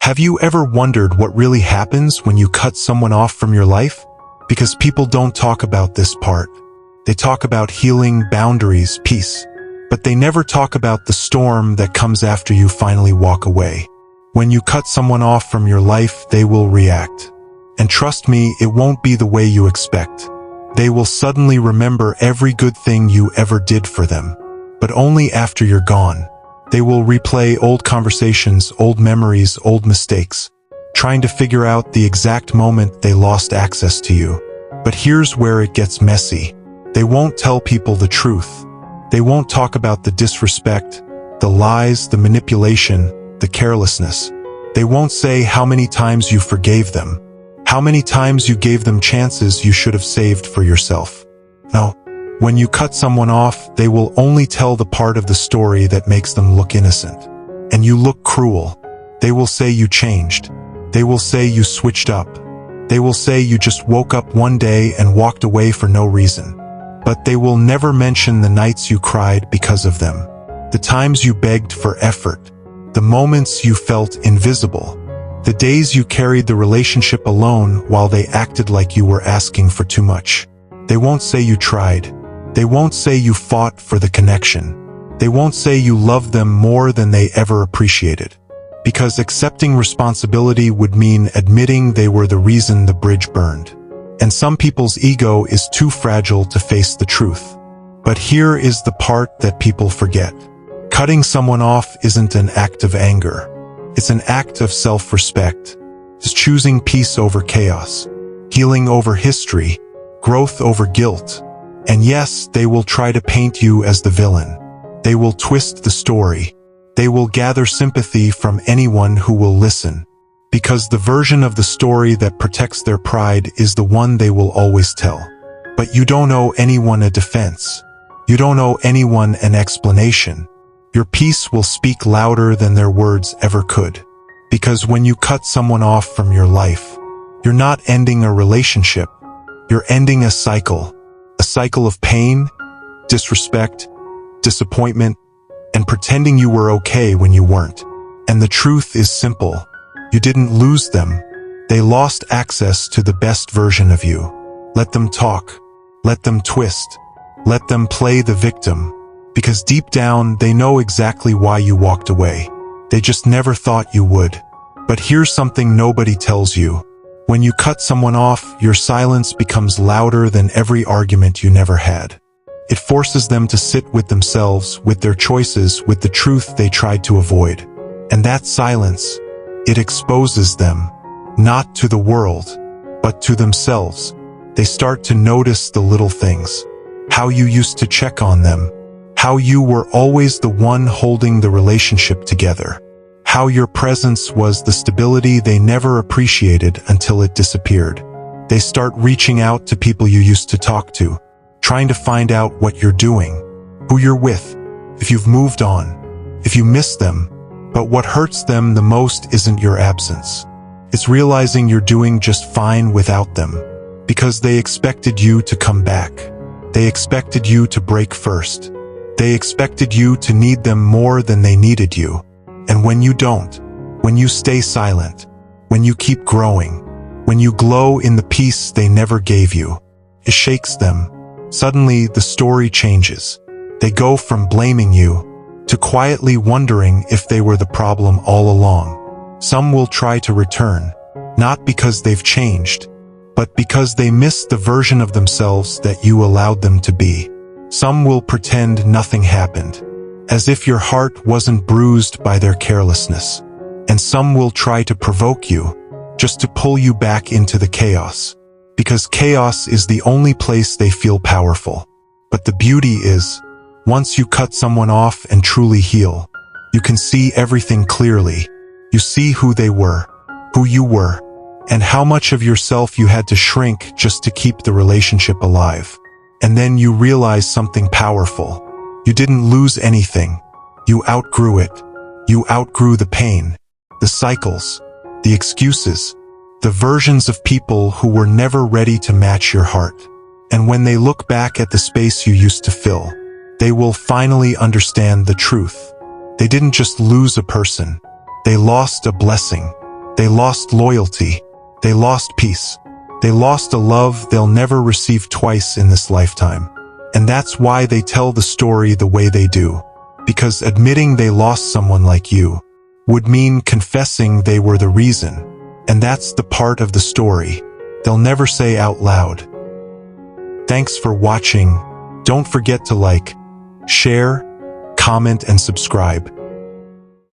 Have you ever wondered what really happens when you cut someone off from your life? Because people don't talk about this part. They talk about healing, boundaries, peace. But they never talk about the storm that comes after you finally walk away. When you cut someone off from your life, they will react. And trust me, it won't be the way you expect. They will suddenly remember every good thing you ever did for them. But only after you're gone. They will replay old conversations, old memories, old mistakes, trying to figure out the exact moment they lost access to you. But here's where it gets messy. They won't tell people the truth. They won't talk about the disrespect, the lies, the manipulation, the carelessness. They won't say how many times you forgave them, how many times you gave them chances you should have saved for yourself. No. When you cut someone off, they will only tell the part of the story that makes them look innocent. And you look cruel. They will say you changed. They will say you switched up. They will say you just woke up one day and walked away for no reason. But they will never mention the nights you cried because of them. The times you begged for effort. The moments you felt invisible. The days you carried the relationship alone while they acted like you were asking for too much. They won't say you tried. They won't say you fought for the connection. They won't say you loved them more than they ever appreciated. Because accepting responsibility would mean admitting they were the reason the bridge burned. And some people's ego is too fragile to face the truth. But here is the part that people forget. Cutting someone off isn't an act of anger. It's an act of self-respect. It's choosing peace over chaos, healing over history, growth over guilt. And yes, they will try to paint you as the villain. They will twist the story. They will gather sympathy from anyone who will listen. Because the version of the story that protects their pride is the one they will always tell. But you don't owe anyone a defense. You don't owe anyone an explanation. Your peace will speak louder than their words ever could. Because when you cut someone off from your life, you're not ending a relationship. You're ending a cycle. A cycle of pain, disrespect, disappointment, and pretending you were okay when you weren't. And the truth is simple. You didn't lose them. They lost access to the best version of you. Let them talk. Let them twist. Let them play the victim. Because deep down, they know exactly why you walked away. They just never thought you would. But here's something nobody tells you. When you cut someone off, your silence becomes louder than every argument you never had. It forces them to sit with themselves, with their choices, with the truth they tried to avoid. And that silence, it exposes them, not to the world, but to themselves. They start to notice the little things. How you used to check on them. How you were always the one holding the relationship together. How your presence was the stability they never appreciated until it disappeared. They start reaching out to people you used to talk to, trying to find out what you're doing, who you're with, if you've moved on, if you miss them. But what hurts them the most isn't your absence. It's realizing you're doing just fine without them. Because they expected you to come back. They expected you to break first. They expected you to need them more than they needed you. And when you don't, when you stay silent, when you keep growing, when you glow in the peace they never gave you, it shakes them. Suddenly, the story changes. They go from blaming you to quietly wondering if they were the problem all along. Some will try to return, not because they've changed, but because they missed the version of themselves that you allowed them to be. Some will pretend nothing happened, as if your heart wasn't bruised by their carelessness. And some will try to provoke you, just to pull you back into the chaos. Because chaos is the only place they feel powerful. But the beauty is, once you cut someone off and truly heal, you can see everything clearly. You see who they were, who you were, and how much of yourself you had to shrink just to keep the relationship alive. And then you realize something powerful. You didn't lose anything. You outgrew it. You outgrew the pain, the cycles, the excuses, the versions of people who were never ready to match your heart. And when they look back at the space you used to fill, they will finally understand the truth. They didn't just lose a person. They lost a blessing. They lost loyalty. They lost peace. They lost a love they'll never receive twice in this lifetime. And that's why they tell the story the way they do. Because admitting they lost someone like you would mean confessing they were the reason. And that's the part of the story they'll never say out loud. Thanks for watching. Don't forget to like, share, comment, and subscribe.